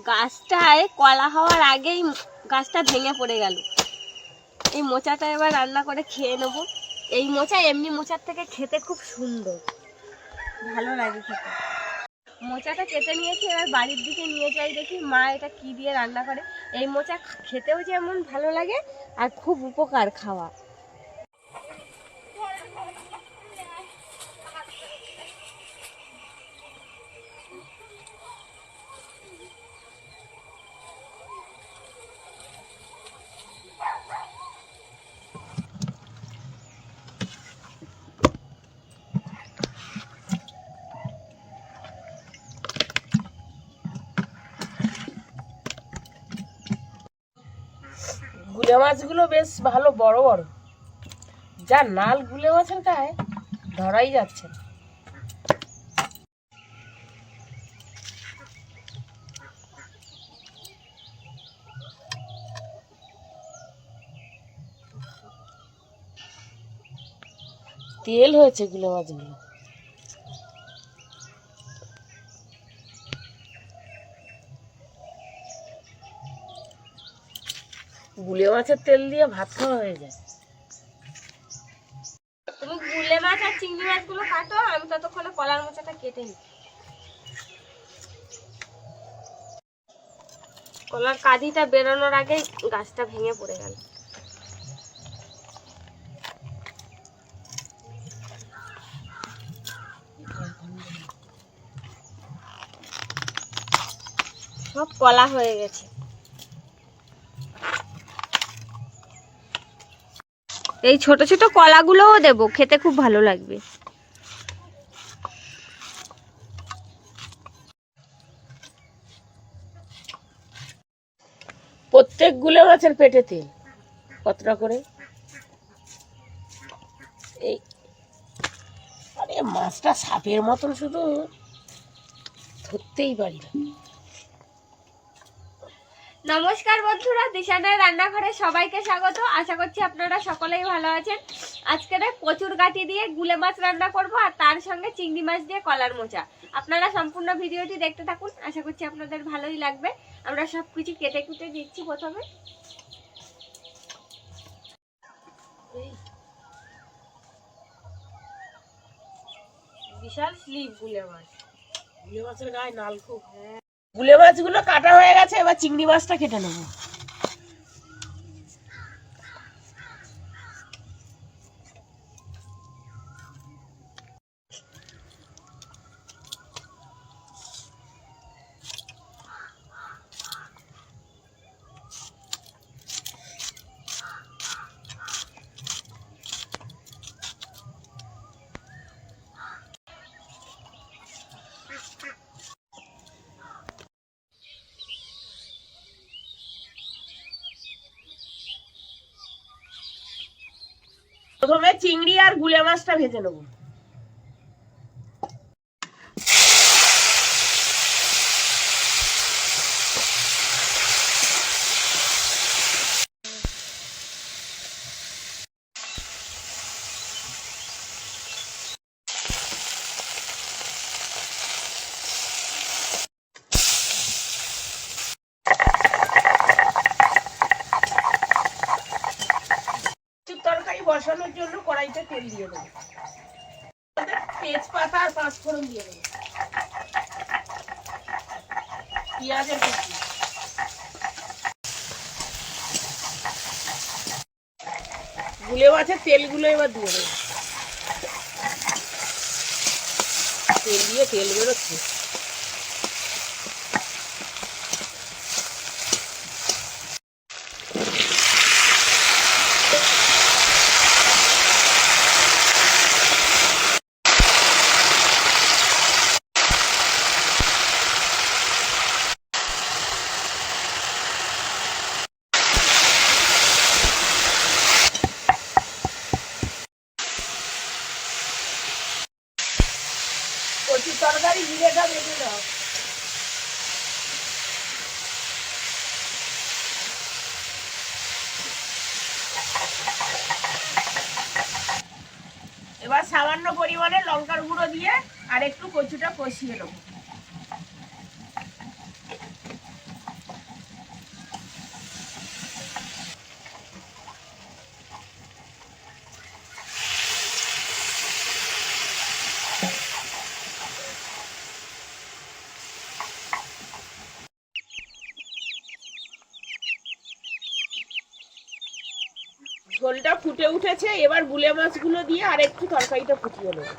গাছটায় কলা হওয়ার আগেই গাছটা ভেঙে পড়ে গেল। এই মোচাটা এবার রান্না করে খেয়ে নেব। এই মোচা এমনি মোচার থেকে খেতে খুব সুন্দর, ভালো লাগে খেতে। মোচাটা কেটে নিয়েছি, এবার বাড়ির দিকে নিয়ে যাই, দেখি মা এটা কি দিয়ে রান্না করে। এই মোচা খেতেও যেমন ভালো লাগে আর খুব উপকার খাওয়া। গুলে মাছগুলো বেশ ভালো বড় বড়, যা নাল গুলে মাছের গায়ে ধরাই যাচ্ছে। তেল হয়েছে গুলে মাছগুলো। গুলে মাছের তেল দিয়ে ভাত খাওয়া হয়ে যায়। তুমি গুলে মাছ আর চিংড়ি মাছগুলো কাটো, আমি ততক্ষণে কলার মোচাটা কেটে নিই। কলার কাঁদিটা বেরোনোর আগেই গাছটা ভেঙে পড়ে গেল। সব কলা হয়ে গেছে। এই ছোট ছোট কলাগুলোও দেবো, খেতে খুব ভালো লাগবে। প্রত্যেক গুলে মাছের পেটে তেল কতটা করে। এই আরে মাছটা সাপের মতন, শুধু ধরতেই পারি না। নমস্কার বন্ধুরা, দিশানের রান্নাঘরে সবাইকে স্বাগত। আশা করছি আপনারা সকলেই ভালো আছেন। আজকে কচুর গাঁটি দিয়ে গুলে মাছ রান্না করব, আর তার সঙ্গে চিংড়ি মাছ দিয়ে কলার মোচা। আপনারা সম্পূর্ণ ভিডিওটি দেখতে থাকুন, আশা করছি আপনাদের ভালোই লাগবে। আমরা সবকিছু কেটে কুটে দিচ্ছি। প্রথমে বিশাল স্লিপ গুলে মাছ, গুলে মাছের গায়ে নাল খুব। গুলে মাছগুলো কাটা হয়ে গেছে, এবার চিংড়ি মাছটা কেটে নেবো। প্রথমে চিংড়ি আর গুলে মাছটা ভেজে নেবো। তরকারি বসানোর জন্য কড়াইতে তেল দিয়ে দেবো, তেজপাতা আর পাঁচফোড়ন দিয়ে দেবো, পেঁয়াজের কুচি, গুলে মাছের তেলগুলো এবার দিয়ে দেবো। তেল দিয়ে তেল বেরোচ্ছে। কচুর তরকারি জিরেটা বেটে দাও। এবার সামান্য পরিমাণে লঙ্কার গুঁড়ো দিয়ে আর একটু কচুটা কষিয়ে নেবো। ঝোলটা ফুটে উঠেছে, এবার গুলে মাছগুলো দিয়ে আর একটু তরকারিটা ফুটিয়ে নেব।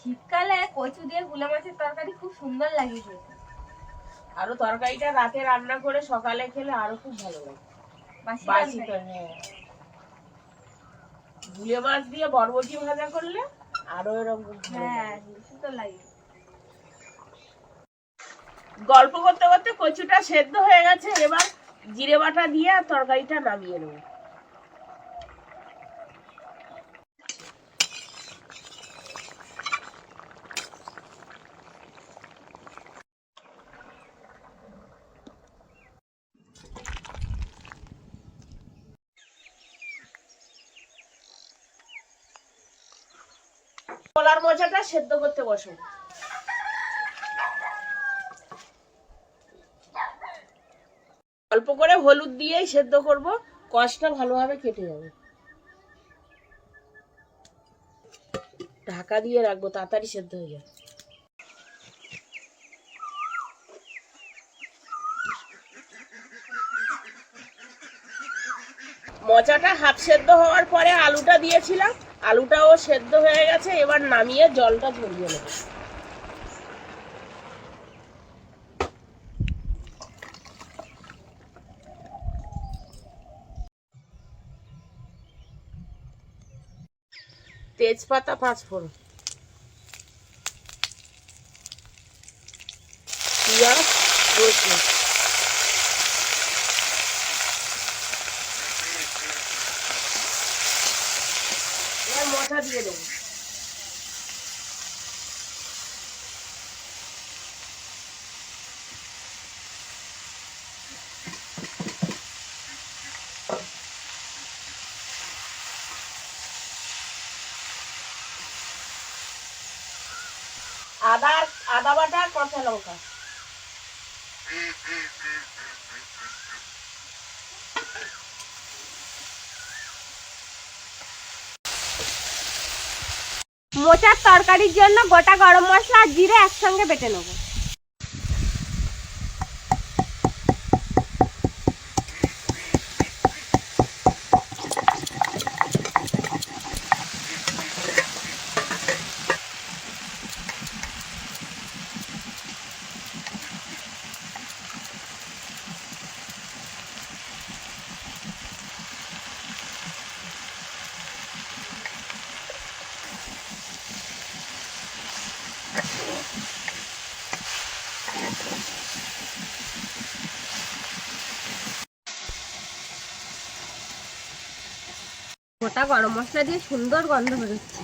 শীতকালে কচু দিয়ে গুলে মাছের তরকারি খুব সুন্দর লাগে খেতে। আরো তরকারিটা রাতে রান্না করে সকালে খেলে আরো খুব ভালো লাগে। হ্যাঁ, গুলে মাছ দিয়ে বরবটি ভাজা করলে আরো এরকম সুন্দর লাগে। গল্প করতে করতে কচুটা সেদ্ধ হয়ে গেছে, এবার জিরে বাটা দিয়ে তরকারিটা নামিয়ে নেব। কলার মোচাটা সেদ্ধ করতে বসো। অল্প করে হলুদ দিয়েই সেদ্ধ করব, কষটা ভালোভাবে কেটে যাবে। ঢাকা দিয়ে রাখবো, তাড়াতাড়ি সেদ্ধ হয়ে যাবে। মোচাটা হাফ সেদ্ধ হওয়ার পরে আলুটা দিয়েছিলাম, আলুটাও সেদ্ধ হয়ে গেছে, এবার নামিয়ে জলটা ঝরিয়ে নেব। তেজপাতা 5 ফোড়ন, পেঁয়াজ, রসুন, এবার মোচা দিয়ে দেবো। আদা বাটা, কাঁচা লঙ্কা, মোচার তরকারির জন্য গোটা গরম মশলা আর জিরে একসঙ্গে বেটে নেবো। গোটা গরম মশলা দিয়ে সুন্দর গন্ধ বেরোচ্ছে।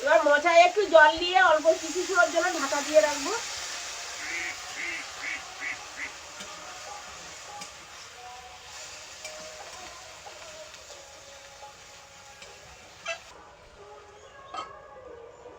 এবার মোচায় একটু জল দিয়ে অল্প কিছু সময়ের জন্য ঢাকা দিয়ে রাখবো।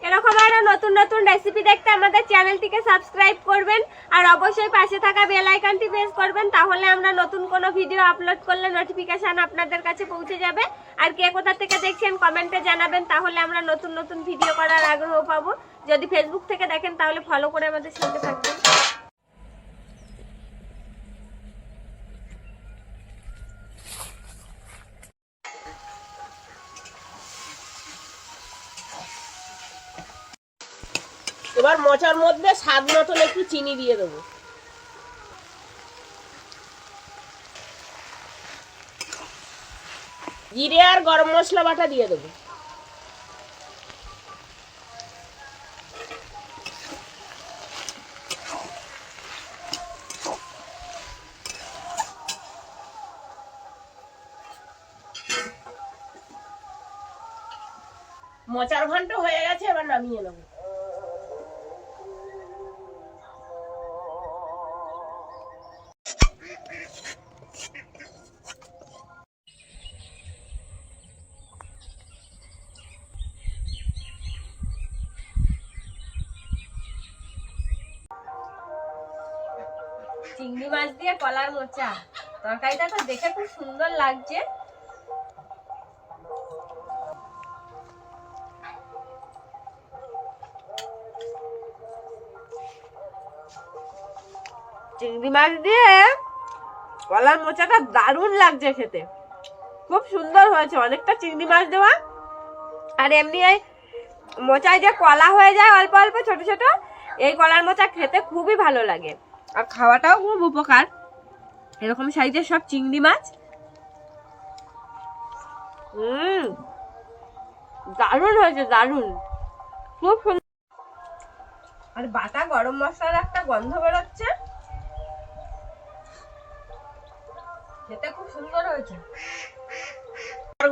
এরকম আরো নতুন নতুন রেসিপি দেখতে আমাদের চ্যানেলটিকে সাবস্ক্রাইব করবেন আর অবশ্যই পাশে থাকা বেল আইকনটি প্রেস করবেন, তাহলে আমরা নতুন কোনো ভিডিও আপলোড করলে নোটিফিকেশন আপনাদের কাছে পৌঁছে যাবে। আর কে কোথা থেকে দেখছেন কমেন্টে জানাবেন, তাহলে আমরা নতুন নতুন ভিডিও করার আগ্রহ পাবো। যদি ফেসবুক থেকে দেখেন তাহলে ফলো করে আমাদের সঙ্গে থাকবেন। এবার মোচার মধ্যে স্বাদ মতন একটু চিনি দিয়ে দেবো। জিরে আর গরম মশলা বাটা দিয়ে দেবো। মোচার ঘন্ট হয়ে গেছে, এবার নামিয়ে নেবো। চিংড়ি মাছ দিয়ে কলার মোচা তরকারিটা তো দেখে খুব সুন্দর লাগছে। চিংড়ি মাছ দিয়ে কলার মোচাটা দারুণ লাগছে খেতে, খুব সুন্দর হয়েছে, অনেকটা চিংড়ি মাছ দেওয়া। আর এমনি এই মোচায় যে কলা হয়ে যায় অল্প অল্প ছোট ছোট, এই কলার মোচা খেতে খুবই ভালো লাগে আর খাওয়াটাও খুব উপকার। এরকম সাইজের সব চিংড়ি মাছ, দারুণ হয়েছে, দারুণ, খুব সুন্দর। আর বাটা গরম মশলার একটা গন্ধ বেরোচ্ছে, খেতে খুব সুন্দর হয়েছে।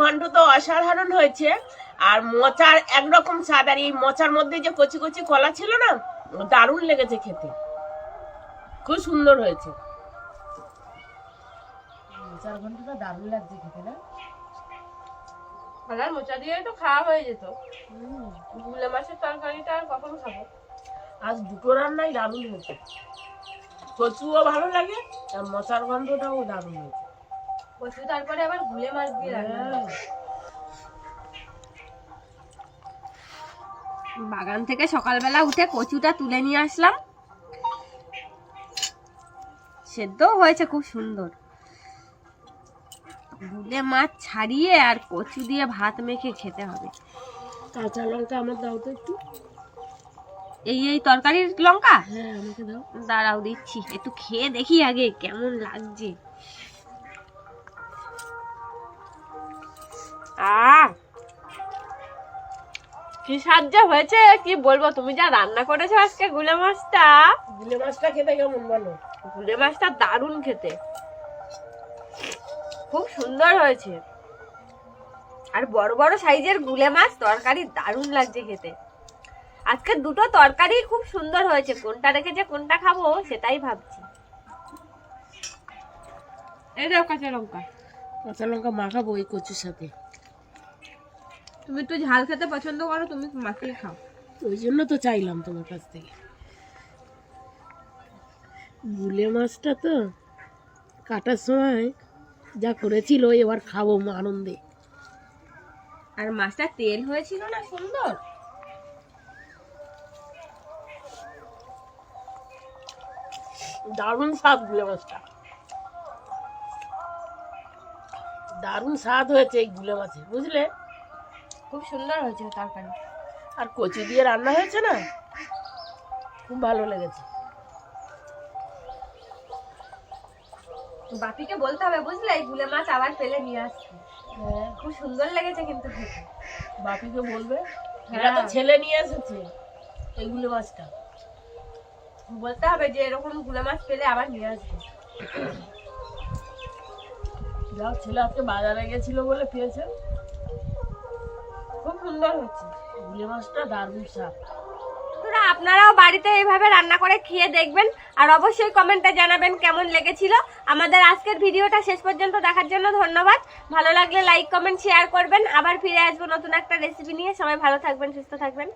ঘন্ট তো অসাধারণ হয়েছে। আর মোচার একরকম স্বাদ, আর এই মোচার মধ্যে যে কচি কচি কলা ছিল না, দারুণ লেগেছে খেতে, খুব সুন্দর হয়েছে। মোচার ঘন্টটা দারুণ লাগছে খেতে না? আর মোচা দিয়ে তো খাওয়া হয়ে যেত, গুলে মাছের তরকারিটা আর কখন খাবো। আজ দুটো রান্নাই দারুণ হয়েছে, কচুও ভালো লাগে আর মোচার গন্ধটাও দারুণ হয়েছে। কচু তারপরে আবার গুলে মাছ দিয়ে রান্না। বাগান থেকে সকালবেলা উঠে কচুটা তুলে নিয়ে আসলাম, সেদ্ধও হয়েছে খুব সুন্দর। গুলে মাছ ছাড়িয়ে আর কচু দিয়ে ভাত মেখে খেতে হবে। কাঁচা লঙ্কা আমার দাও তো একটু। এই তরকারির লঙ্কা? হ্যাঁ আমাকে দাও। দাঁড়াও দিচ্ছি, একটু খেয়ে দেখি আগে কেমন লাগছে। কি সাহায্য হয়েছে কি বলবো, তুমি যা রান্না করেছো আজকে গুলে মাছটা। গুলে মাছটা খেতে কেমন বলো? গুলে মাছটা দারুণ খেতে, খুব সুন্দর হয়েছে। আর বড় বড় সাইজের গুলে মাছ তরকারি দারুণ লাগছে খেতে। আজকে দুটো তরকারি খুব সুন্দর হয়েছে, কোনটা রেখে যে কোনটা খাবো সেটাই ভাবছি। এই দাও কাঁচা লঙ্কা। কাঁচা লঙ্কা মাখাবো এই কচুর সাথে। তুমি একটু ঝাল খেতে পছন্দ করো, তুমি মাখিয়ে খাও। ওই জন্য তো চাইলাম তোমার কাছ থেকে। গুলে মাছটা তো কাটার সময় যা করেছিল, এবার খাবো আনন্দে। আর মাছটা তেল হয়েছিল না সুন্দর। দারুণ স্বাদ গুলে মাছটা, দারুণ স্বাদ হয়েছে এই গুলে মাছে, বুঝলে? খুব সুন্দর হয়েছে তরকারি। আর কচু দিয়ে রান্না হয়েছে না, খুব ভালো লেগেছে। বাপিকে বলতে হবে বুঝলে, এই গুলে মাছ আবার পেলে নিয়ে আসতে। হ্যাঁ খুব সুন্দর লেগেছে কিন্তু খেতে। বাপিকে বলবে, হ্যাঁ। এটা তো ছেলে নিয়ে এসেছে এই গুলে মাছটা। বলতে হবে যে এরকম গুলে মাছ পেলে আবার নিয়ে আসবে। যাও, ছেলে আজকে বাজারে গেছিল বলে পেয়েছে। খুব সুন্দর হচ্ছে গুলে মাছটা, দারুণ স্বাদ। তোরা আপনারাও বাড়িতে এইভাবে রান্না করে খেয়ে দেখবেন, আর অবশ্যই কমেন্টে জানাবেন কেমন লেগেছিল। আমাদের আজকের ভিডিওটা শেষ পর্যন্ত দেখার জন্য ধন্যবাদ। ভালো লাগলে লাইক কমেন্ট শেয়ার করবেন। আবার ফিরে আসবো নতুন একটা রেসিপি নিয়ে। সবাই ভালো থাকবেন, সুস্থ থাকবেন।